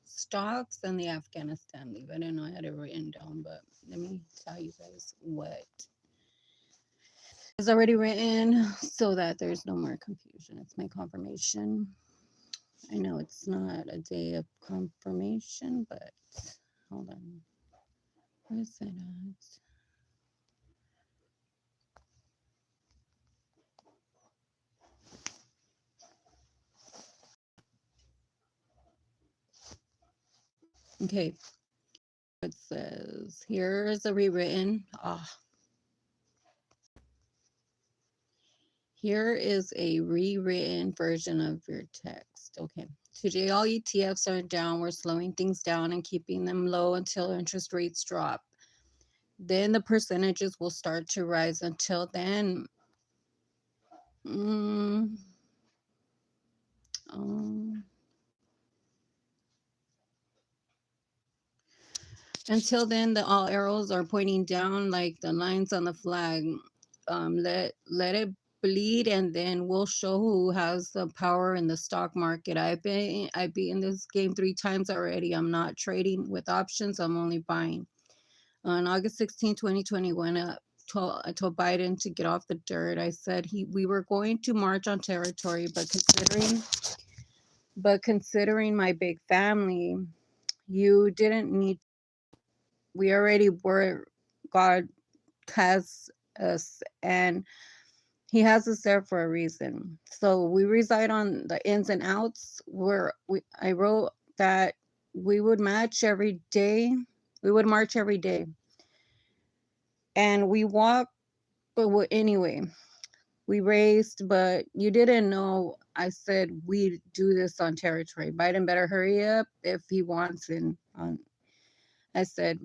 stocks and the Afghanistan leave. I didn't know I had it written down, but let me tell you guys what is already written so that there's no more confusion. It's my confirmation. I know it's not a day of confirmation, but hold on. Where's it at? Okay, it says here is a rewritten. Here is a rewritten version of your text. Okay. Today, all ETFs are down. We're slowing things down and keeping them low until interest rates drop. Then the percentages will start to rise. Until then, mm, um, until then, the all arrows are pointing down like the lines on the flag. Let it bleed, and then we'll show who has the power in the stock market. I've been in this game 3 times already. I'm not trading with options. I'm only buying. On August 16, 2021, I told Biden to get off the dirt. I said we were going to march on territory, but considering my big family, you didn't need. We already were. God has us, and He has us there for a reason. So we reside on the ins and outs. I wrote that we would match every day. We would march every day, and we walk. But anyway, we raced, but you didn't know. I said we do this on territory. Biden better hurry up if he wants. And I said,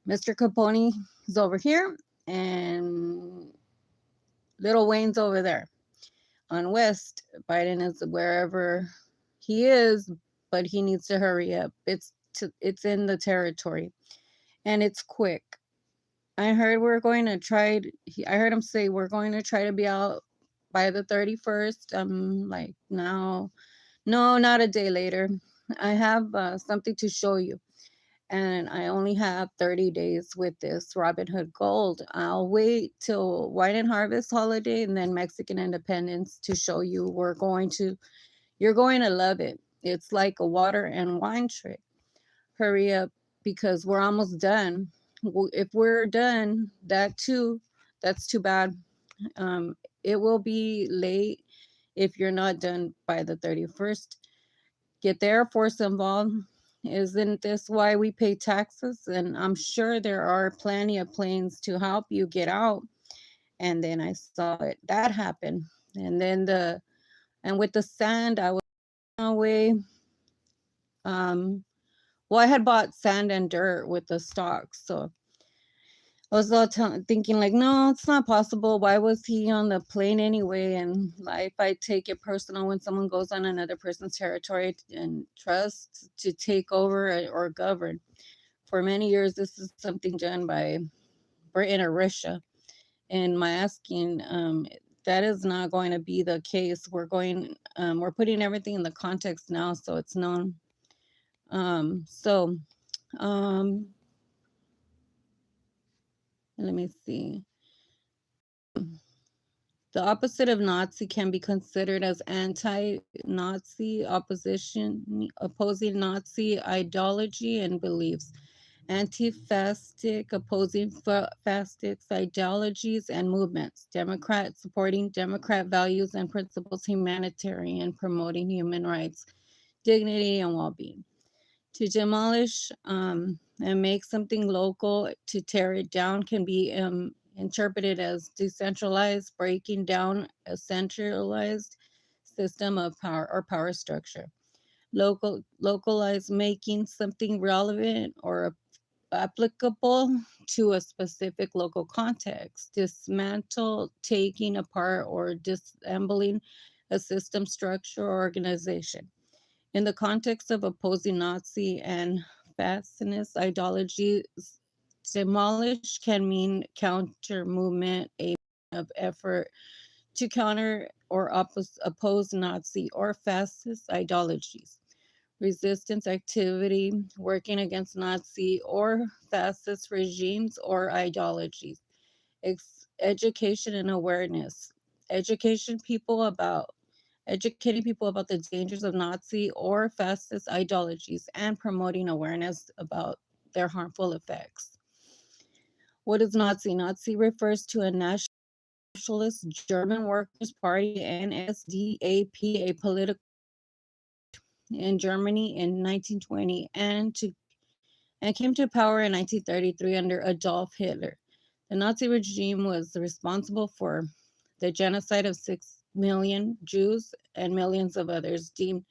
Mr. Capone is over here, and Little Wayne's over there. On West, Biden is wherever he is, but he needs to hurry up. It's in the territory, and it's quick. I heard we're going to try. I heard him say we're going to try to be out by the 31st. I'm like, no, not a day later. I have something to show you, and I only have 30 days with this Robinhood Gold. I'll wait till Wine and Harvest holiday and then Mexican Independence to show you. You're going to love it. It's like a water and wine trick. Hurry up because we're almost done. If we're done, that's too bad. Um, it will be late if you're not done by the 31st. Get the Air Force involved. Isn't this why we pay taxes? And I'm sure there are plenty of planes to help you get out. And then I saw that happen. And then and with the sand, I was away. Um, well, I had bought sand and dirt with the stocks, so I was all thinking like, no, it's not possible. Why was he on the plane anyway? And if I take it personal when someone goes on another person's territory and trusts to take over or govern. For many years, this is something done by Britain or Russia. And my asking, that is not going to be the case. We're putting everything in the context now, so it's known. So, um, let me see. The opposite of Nazi can be considered as anti-Nazi opposition, opposing Nazi ideology and beliefs, anti-fascist, opposing fascist ideologies and movements, Democrat supporting Democrat values and principles, humanitarian, promoting human rights, dignity, and well-being. To demolish and make something local, to tear it down, can be interpreted as decentralized, breaking down a centralized system of power or power structure. Localized, making something relevant or applicable to a specific local context. Dismantle, taking apart, or disassembling a system, structure, or organization. In the context of opposing Nazi and fascist ideology, demolish can mean counter movement, a of effort to counter or oppose Nazi or fascist ideologies. resistance activity working against Nazi or fascist regimes or ideologies. Education and awareness. Education people about Educating people about the dangers of Nazi or fascist ideologies and promoting awareness about their harmful effects. What is Nazi? Nazi refers to a nationalist German Workers' Party, NSDAP, a political in Germany in 1920 and came to power in 1933 under Adolf Hitler. The Nazi regime was responsible for the genocide of 6 million Jews and millions of others deemed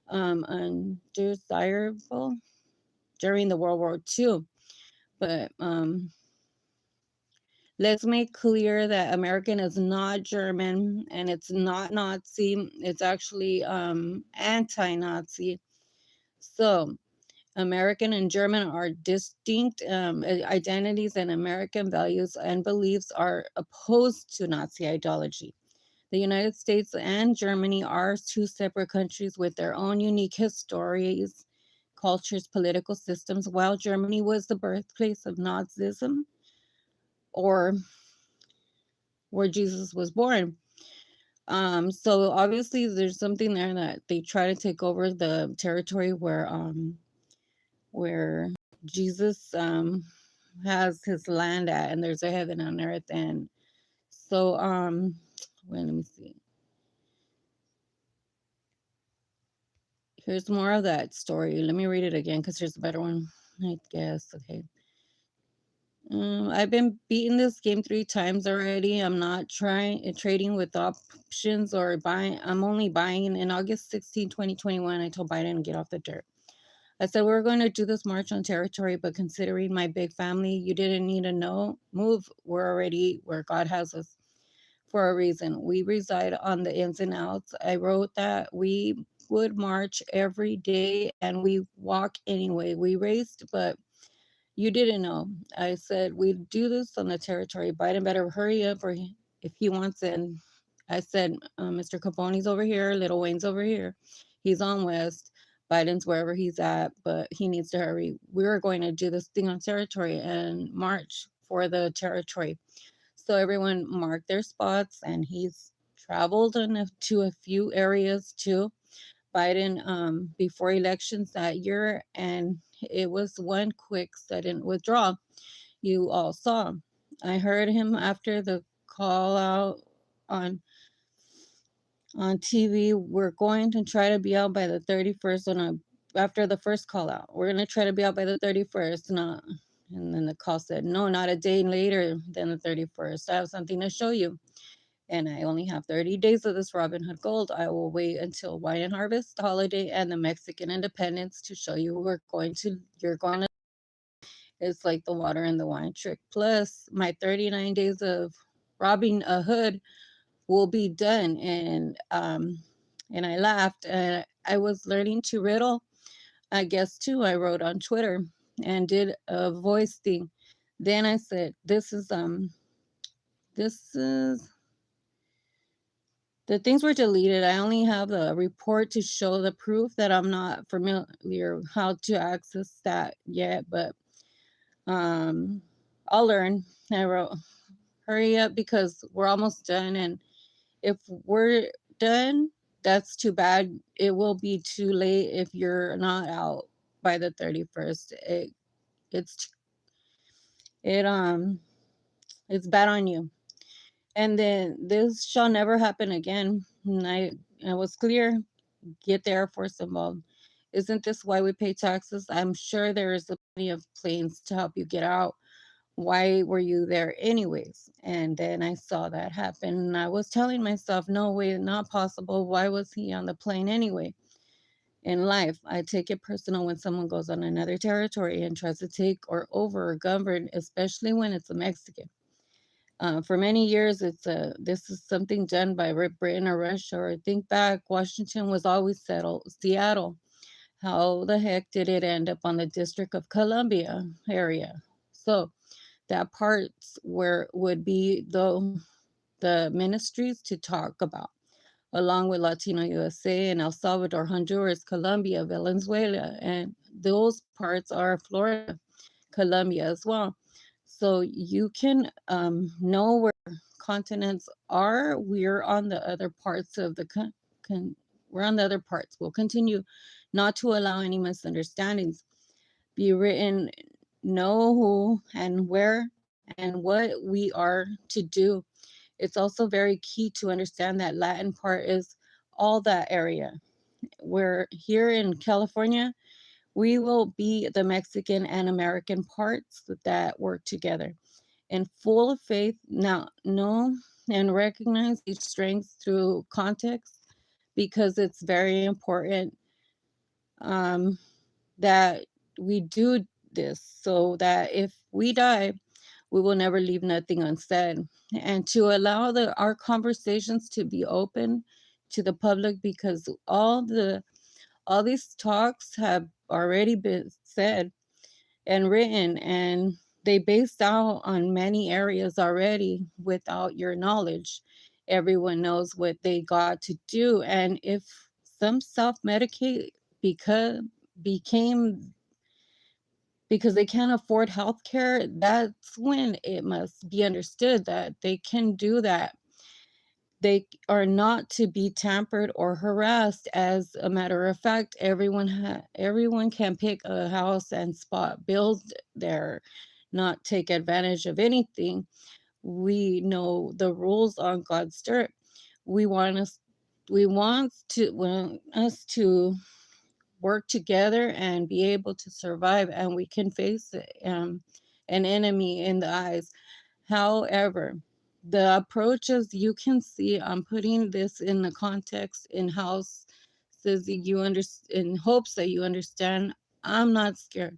undesirable during the World War II. But let's make clear that American is not German and it's not Nazi. It's actually anti-Nazi. So American and German are distinct identities, and American values and beliefs are opposed to Nazi ideology. The United States and Germany are two separate countries with their own unique histories, cultures, political systems. While Germany was the birthplace of Nazism, or where Jesus was born. So obviously there's something there that they try to take over the territory where Jesus has his land at, and there's a heaven on earth. And so well, let me see. Here's more of that story. Let me read it again because here's a better one, I guess. Okay. I've been beating this game 3 times already. I'm not trying trading with options or buying. I'm only buying. In August 16, 2021, I told Biden to get off the dirt. I said, we're going to do this march on territory, but considering my big family, you didn't need to move. We're already where God has us for a reason. We reside on the ins and outs. I wrote that we would march every day and we walk anyway. We raced, but you didn't know. I said, we do this on the territory. Biden better hurry up if he wants it. And I said, Mr. Capone's over here, Little Wayne's over here. He's on West. Biden's wherever he's at, but he needs to hurry. We're going to do this thing on territory and march for the territory. So everyone marked their spots, and he's traveled to a few areas too. Biden before elections that year, and it was one quick sudden withdrawal. You all saw. I heard him after the call out on TV. We're going to try to be out by the 31st. After the first call out, we're going to try to be out by the 31st. Not, and then the call said, no, not a day later than the 31st. I have something to show you. And I only have 30 days of this Robin Hood Gold. I will wait until Wine and Harvest holiday and the Mexican Independence to show you you're going to. It's like the water and the wine trick. Plus, my 39 days of robbing a hood will be done. And I laughed, and I was learning to riddle. I guess too. I wrote on Twitter and did a voice thing. Then I said, this is the things were deleted. I only have the report to show the proof that I'm not familiar how to access that yet, but um, I'll learn. I wrote, hurry up because we're almost done. And if we're done, that's too bad. It will be too late if you're not out by the 31st. It's it it's bad on you. And then this shall never happen again. And I was clear. Get the Air Force involved. Isn't this why we pay taxes? I'm sure there is plenty of planes to help you get out. Why were you there anyways? And then I saw that happen. And I was telling myself, no way, not possible. Why was he on the plane anyway? In life, I take it personal when someone goes on another territory and tries to take or over or govern, especially when it's a Mexican. For many years, this is something done by Britain or Russia. Or think back, Washington was always settled. Seattle, how the heck did it end up on the District of Columbia area? So that parts where would be the ministries to talk about. along with Latino USA and El Salvador, Honduras, Colombia, Venezuela, and those parts are Florida, Colombia as well. So you can know where continents are. We're on the other parts of the we're on the other parts. We'll continue not to allow any misunderstandings. Be written, know who and where and what we are to do. It's also very key to understand that Latin part is all that area. We're here in California. We will be the Mexican and American parts that work together in full of faith. Now, know and recognize each strength through context because it's very important um, that we do this so that if we die, we will never leave nothing unsaid, and to allow our conversations to be open to the public because all these talks have already been said and written, and they based out on many areas already without your knowledge. Everyone knows what they got to do, and if some self-medicate because became because they can't afford health care, that's when it must be understood that they can do that. They are not to be tampered or harassed. As a matter of fact, everyone can pick a house and spot build there, not take advantage of anything. We know the rules on God's dirt. We want us want us to work together and be able to survive, and we can face an enemy in the eyes. However, the approaches you can see, I'm putting this in the context in house, says that you understand, in hopes that you understand. I'm not scared,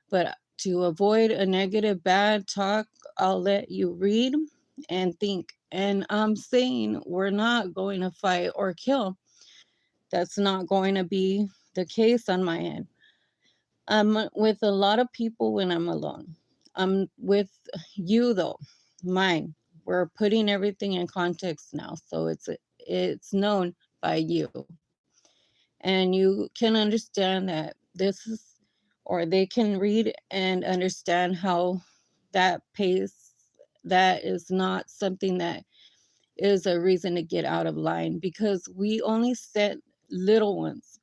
but to avoid a negative bad talk, I'll let you read and think. And I'm saying we're not going to fight or kill. That's not going to be the case on my end. I'm with a lot of people when I'm alone. I'm with you though, mine. We're putting everything in context now, so it's known by you, and you can understand that this is, or they can read and understand how that pace, that is not something that is a reason to get out of line because we only set little ones,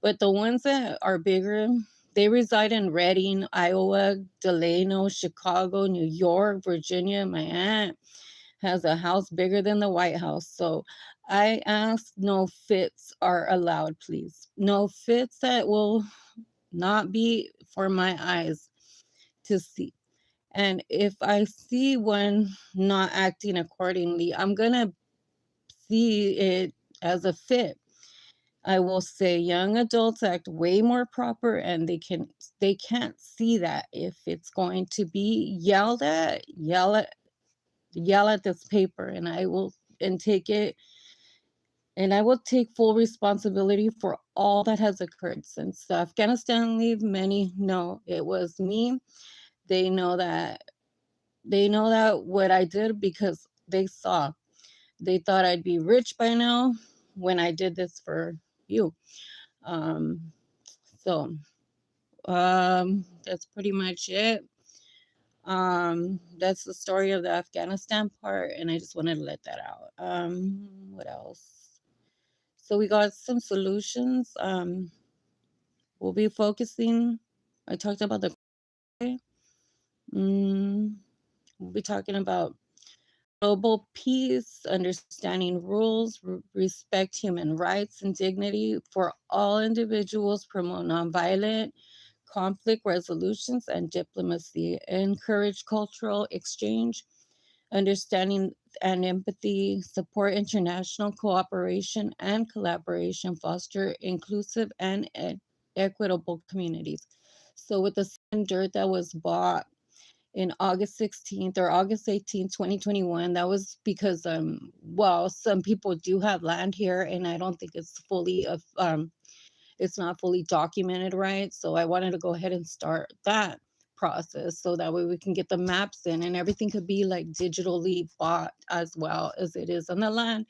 but the ones that are bigger, they reside in Reading, Iowa, Delano, Chicago, New York, Virginia. My aunt has a house bigger than the White House. So I ask no fits are allowed, please. No fits that will not be for my eyes to see. And if I see one not acting accordingly, I'm going to see it as a fit. I will say young adults act way more proper and they can't see that if it's going to be yell at this paper, and I will and take it and I will take full responsibility for all that has occurred since the Afghanistan leave. Many know it was me. They know that what I did because they saw. They thought I'd be rich by now when I did this for you. Um, so that's pretty much it. That's the story of the Afghanistan part, and I just wanted to let that out. What else? So we got some solutions. We'll be focusing. I talked about the. Mm, we'll be talking about global peace, understanding rules, respect human rights and dignity for all individuals, promote nonviolent conflict resolutions and diplomacy, encourage cultural exchange, understanding and empathy, support international cooperation and collaboration, foster inclusive and equitable communities. So with the same dirt that was bought in August 16th or August 18th, 2021. That was because well, some people do have land here and I don't think it's not fully documented right. So I wanted to go ahead and start that process so that way we can get the maps in and everything could be like digitally bought as well as it is on the land.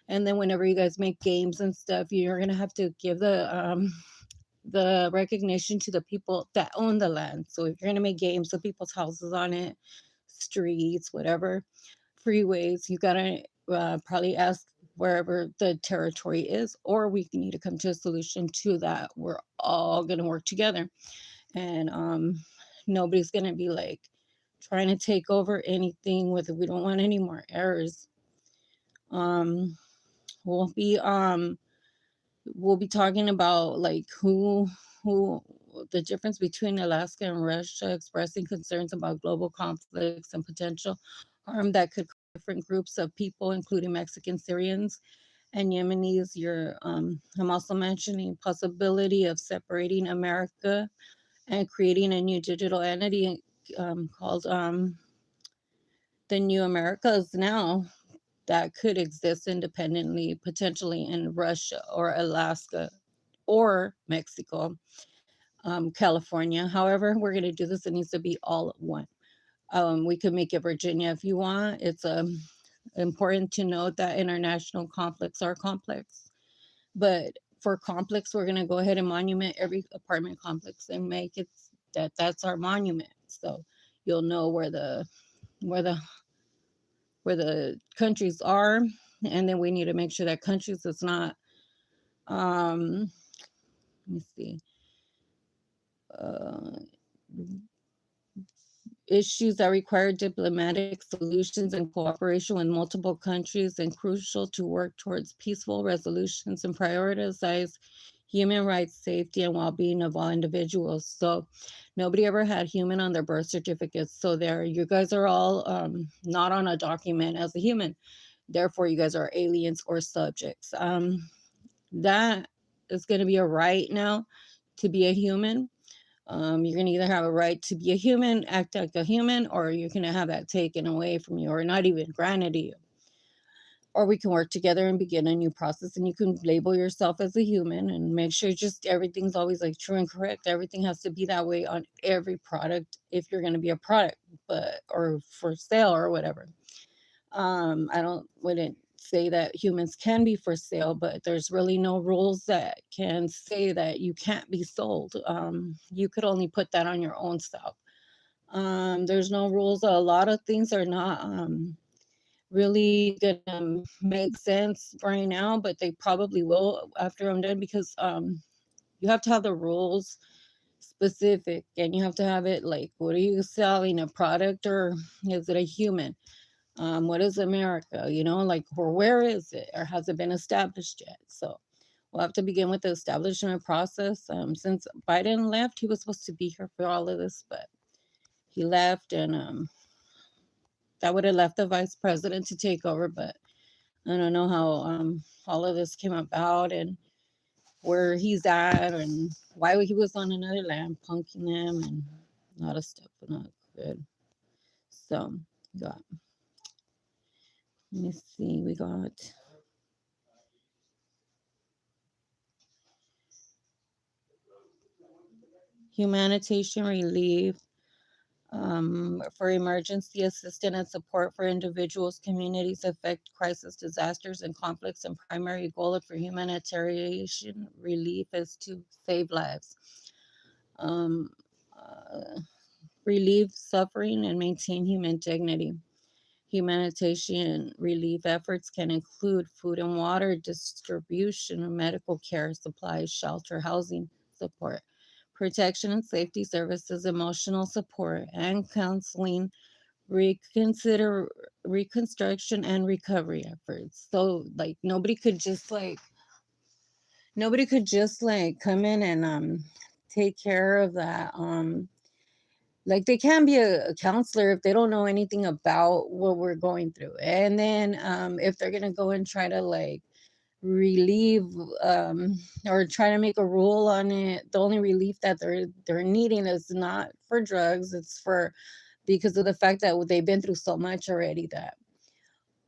And then whenever you guys make games and stuff, you're gonna have to give the recognition to the people that own the land. So if you're gonna make games with people's houses on it, streets, whatever, freeways, you gotta probably ask wherever the territory is, or we need to come to a solution to that. We're all gonna work together, and nobody's gonna be like trying to take over anything with it. We don't want any more errors. Um, we'll be talking about like who the difference between Alaska and Russia, expressing concerns about global conflicts and potential harm that could different groups of people, including Mexican, Syrians, and Yemenis. I'm also mentioning possibility of separating America and creating a new digital entity called the New Americas now, that could exist independently, potentially in Russia or Alaska or Mexico, California. However, we're going to do this. It needs to be all at one. We could make it Virginia if you want. It's important to note that international conflicts are complex, but for complex, we're going to go ahead and monument every apartment complex and make it that's our monument. So you'll know where the where the countries are, and then we need to make sure that countries is not let me see uh, issues that require diplomatic solutions and cooperation with multiple countries, and crucial to work towards peaceful resolutions and prioritize human rights, safety, and well-being of all individuals. So nobody ever had human on their birth certificates. So there, you guys are all not on a document as a human. Therefore, you guys are aliens or subjects. That is going to be a right now to be a human. You're going to either have a right to be a human, act like a human, or you're going to have that taken away from you or not even granted to you. Or we can work together and begin a new process, and you can label yourself as a human and make sure just everything's always like true and correct. Everything has to be that way on every product if you're going to be a product, but or for sale or whatever. I wouldn't say that humans can be for sale, but there's really no rules that can say that you can't be sold. You could only put that on your own self. There's no rules. A lot of things are not really gonna make sense right now, but they probably will after I'm done, because you have to have the rules specific, and you have to have it like, what are you selling, a product or is it a human? What is America? You know, like, or where is it, or has it been established yet? So we'll have to begin with the establishment process. Since Biden left, he was supposed to be here for all of this, but he left, and that would have left the vice president to take over. But I don't know how all of this came about and where he's at and why he was on another land punking them and a lot of stuff. Not good. So, got, let me see, we got humanitarian relief for emergency assistance and support for individuals, communities affected crisis, disasters, and conflicts. And primary goal for humanitarian relief is to save lives, um, uh, relieve suffering, and maintain human dignity. Humanitarian relief efforts can include food and water distribution, medical care supplies, shelter, housing support, protection and safety services, emotional support, and counseling, reconsider reconstruction and recovery efforts. So like nobody could just like come in and take care of that. Like they can be a counselor if they don't know anything about what we're going through. And then if they're gonna go and try to like relieve or try to make a rule on it, the only relief that they're needing is not for drugs, it's for because of the fact that they've been through so much already, that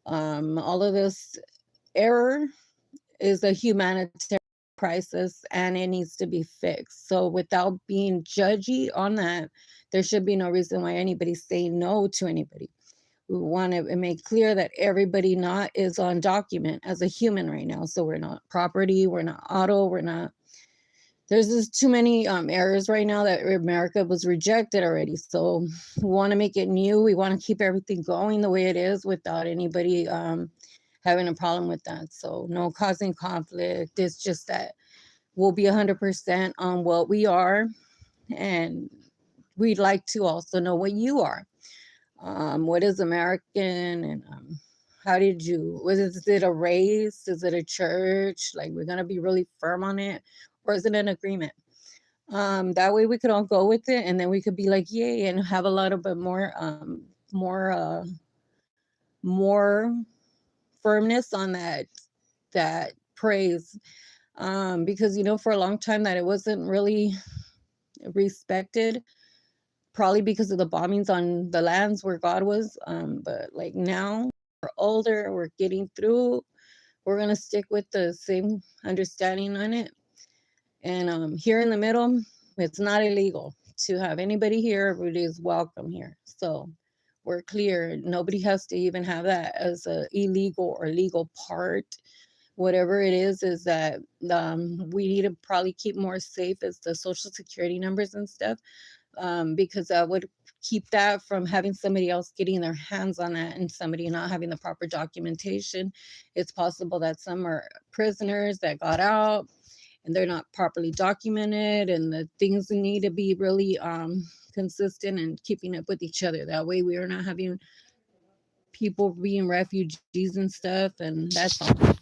all of this error is a humanitarian crisis and it needs to be fixed. So without being judgy on that, there should be no reason why anybody's saying no to anybody. We want to make clear that everybody not is on document as a human right now. So we're not property, we're not auto, we're not. There's just too many errors right now that America was rejected already. So we want to make it new. We want to keep everything going the way it is without anybody having a problem with that. So no causing conflict. It's just that we'll be 100% on what we are, and we'd like to also know what you are. What is American, and how did you, is it a race? Is it a church? Like, we're going to be really firm on it, or is it an agreement? That way we could all go with it, and then we could be like, yay, and have a lot of more, more firmness on that praise. Because, for a long time that it wasn't really respected, probably because of the bombings on the lands where God was. But like now we're older, we're getting through, we're gonna stick with the same understanding on it. And here in the middle, it's not illegal to have anybody here. Everybody is welcome here. So we're clear. Nobody has to even have that as a illegal or legal part. Whatever it is that we need to probably keep more safe as the social security numbers and stuff, because that would keep that from having somebody else getting their hands on that and somebody not having the proper documentation. It's possible that some are prisoners that got out and they're not properly documented, and the things need to be really consistent and keeping up with each other. That way we are not having people being refugees and stuff, and that's all.